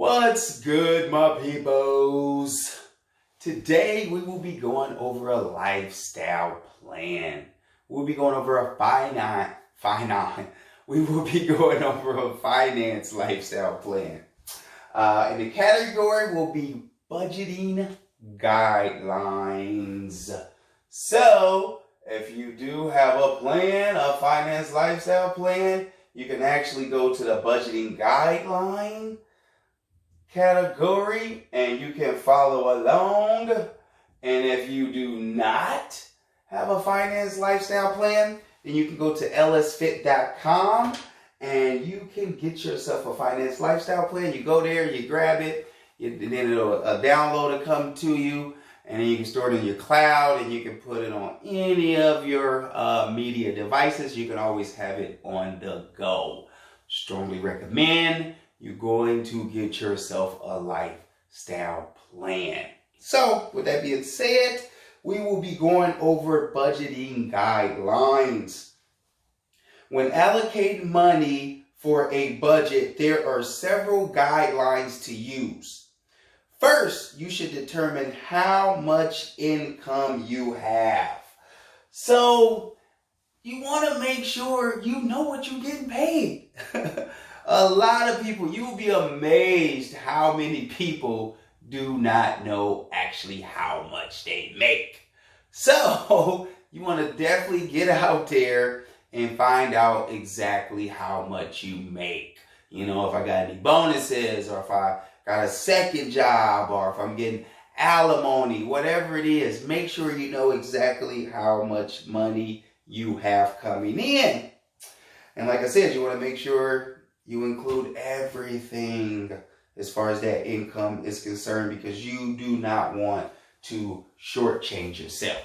What's good, my peoples? Today we will be going over a lifestyle plan. We'll be going over a finance lifestyle plan. And the category will be budgeting guidelines. So, if you do have a plan, a finance lifestyle plan, you can actually go to the budgeting guideline category and you can follow along. And if you do not have a finance lifestyle plan, then you can go to lsfit.com and you can get yourself a finance lifestyle plan. You go there, you grab it, and then a download will come to you, and then you can store it in your cloud and you can put it on any of your media devices. You can always have it on the go. Strongly recommend you're going to get yourself a lifestyle plan. So, with that being said, we will be going over budgeting guidelines. When allocating money for a budget, there are several guidelines to use. First, you should determine how much income you have. So, you want to make sure you know what you're getting paid. A lot of people, you will be amazed how many people do not know actually how much they make. So, you want to definitely get out there and find out exactly how much you make. You know, if I got any bonuses, or if I got a second job, or if I'm getting alimony, whatever it is, make sure you know exactly how much money you have coming in. And like I said, you want to make sure you include everything as far as that income is concerned, because you do not want to shortchange yourself.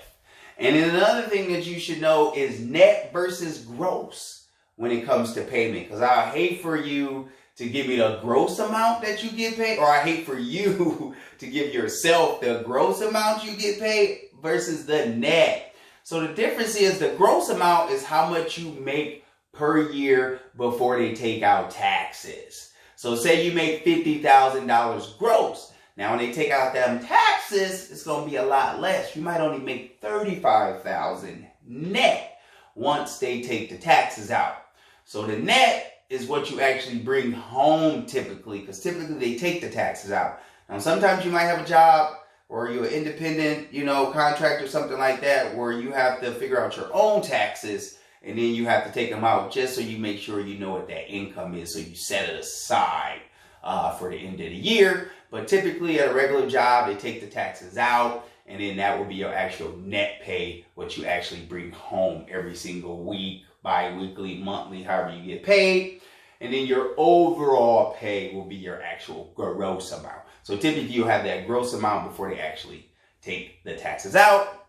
And then another thing that you should know is net versus gross when it comes to payment. Because I hate for you to give me the gross amount that you get paid, or I hate for you to give yourself the gross amount you get paid versus the net. So the difference is the gross amount is how much you make per year before they take out taxes. So say you make $50,000 gross. Now when they take out them taxes, it's going to be a lot less. You might only make $35,000 net once they take the taxes out. So the net is what you actually bring home typically, because typically they take the taxes out. Now sometimes you might have a job or you're an independent, contractor, something like that, where you have to figure out your own taxes. And then you have to take them out just so you make sure you know what that income is, so you set it aside for the end of the year. But typically at a regular job, they take the taxes out, and then that will be your actual net pay, what you actually bring home every single week, bi-weekly, monthly, however you get paid. And then your overall pay will be your actual gross amount. So typically you'll have that gross amount before they actually take the taxes out,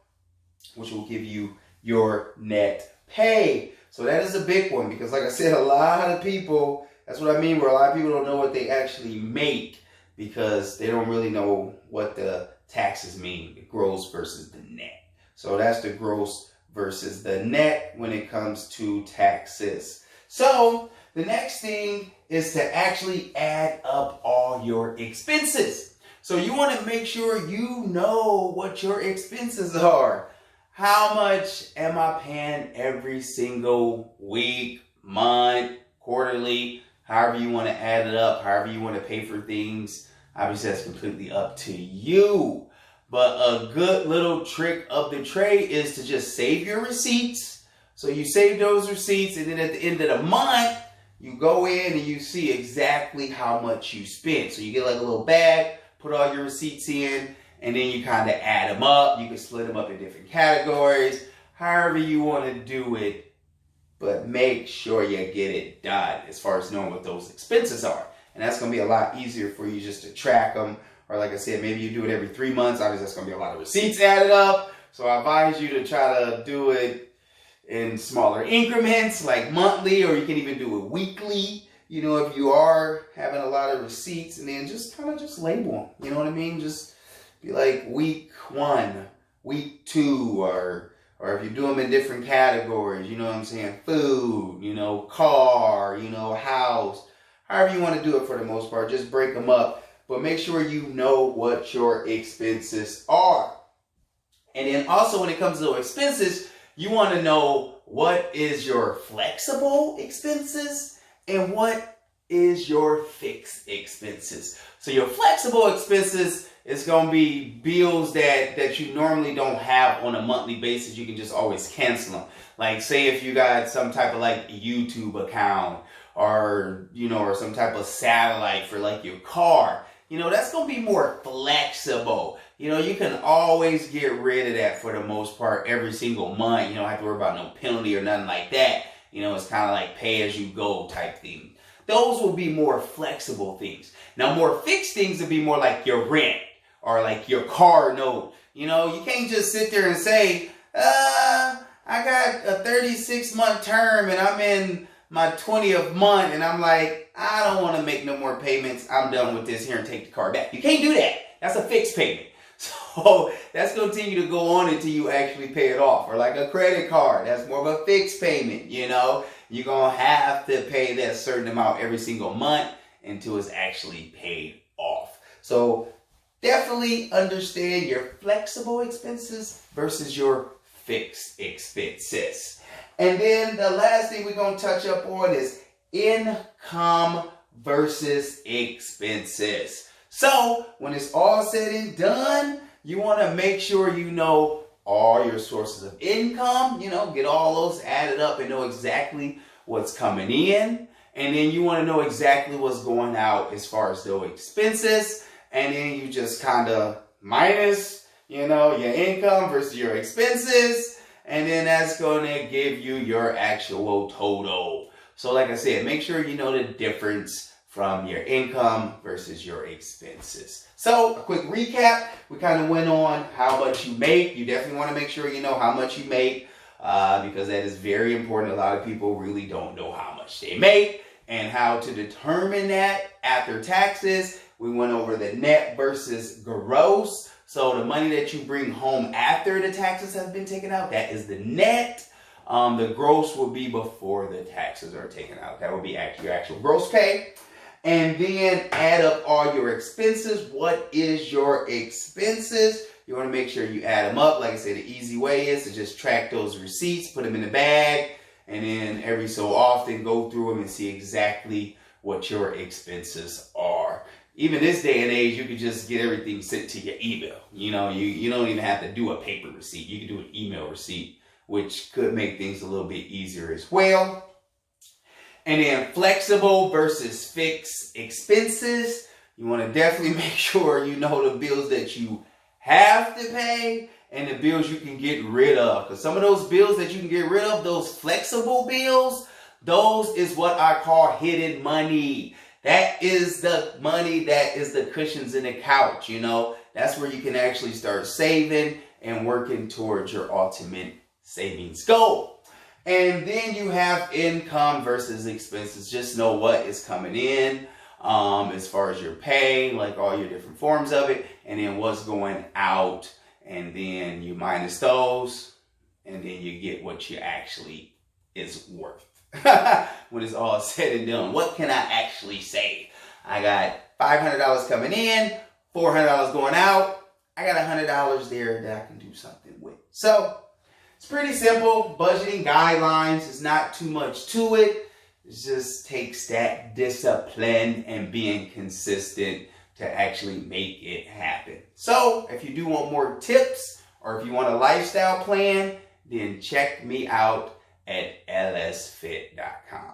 which will give you your net pay. So that is a big one, because like I said, a lot of people, that's what I mean, where a lot of people don't know what they actually make, because they don't really know what the taxes mean, the gross versus the net. So that's the gross versus the net when it comes to taxes. So the next thing is to actually add up all your expenses. So you want to make sure you know what your expenses are. How much am I paying every single week, month, quarterly, however you want to add it up, however you want to pay for things? Obviously, that's completely up to you. But a good little trick of the trade is to just save your receipts. So you save those receipts, and then at the end of the month, you go in and you see exactly how much you spent. So you get like a little bag, put all your receipts in, and then you kind of add them up. You can split them up in different categories, however you want to do it. But make sure you get it done as far as knowing what those expenses are. And that's going to be a lot easier for you just to track them. Or like I said, maybe you do it every 3 months. Obviously, that's going to be a lot of receipts added up. So I advise you to try to do it in smaller increments, like monthly, or you can even do it weekly. If you are having a lot of receipts, and then just kind of just label them. You know what I mean? Just be like week 1, week 2, or if you do them in different categories, you know what I'm saying? Food, car, house, however you want to do it for the most part. Just break them up, but make sure you know what your expenses are. And then also when it comes to expenses, you want to know what is your flexible expenses and what is your fixed expenses. So your flexible expenses is going to be bills that you normally don't have on a monthly basis. You can just always cancel them. Like say if you got some type of like YouTube account or, or some type of satellite for like your car, that's going to be more flexible. You can always get rid of that for the most part every single month. You don't have to worry about no penalty or nothing like that. It's kind of like pay as you go type thing. Those will be more flexible things. Now, more fixed things will be more like your rent or like your car note. You can't just sit there and say, I got a 36-month term and I'm in my 20th month and I'm like, I don't want to make no more payments. I'm done with this here and take the car back. You can't do that. That's a fixed payment. So that's going to continue to go on until you actually pay it off. Or like a credit card, that's more of a fixed payment, You're going to have to pay that certain amount every single month until it's actually paid off. So definitely understand your flexible expenses versus your fixed expenses. And then the last thing we're going to touch up on is income versus expenses. So when it's all said and done, you want to make sure you know all your sources of income, get all those added up and know exactly what's coming in. And then you want to know exactly what's going out as far as those expenses. And then you just kind of minus, your income versus your expenses. And then that's going to give you your actual total. So like I said, make sure you know the difference from your income versus your expenses. So a quick recap, we kind of went on how much you make. You definitely want to make sure you know how much you make because that is very important. A lot of people really don't know how much they make and how to determine that after taxes. We went over the net versus gross. So the money that you bring home after the taxes have been taken out, that is the net. The gross will be before the taxes are taken out. That will be your actual gross pay. And then add up all your expenses. What is your expenses? You want to make sure you add them up. Like I said, the easy way is to just track those receipts, put them in the bag, and then every so often go through them and see exactly what your expenses are. Even this day and age, you can just get everything sent to your email. You don't even have to do a paper receipt. You can do an email receipt, which could make things a little bit easier as well. And then flexible versus fixed expenses. You want to definitely make sure you know the bills that you have to pay and the bills you can get rid of. Because some of those bills that you can get rid of, those flexible bills, those is what I call hidden money. That is the money that is the cushions in the couch, That's where you can actually start saving and working towards your ultimate savings goal. And then you have income versus expenses. Just know what is coming in as far as your pay, like all your different forms of it, and then what's going out. And then you minus those, and then you get what you actually is worth. When it's all said and done, what can I actually save? I got $500 coming in, $400 going out. I got $100 there that I can do something with. So it's pretty simple. Budgeting guidelines is not too much to it. It just takes that discipline and being consistent to actually make it happen. So if you do want more tips or if you want a lifestyle plan, then check me out at lsfit.com.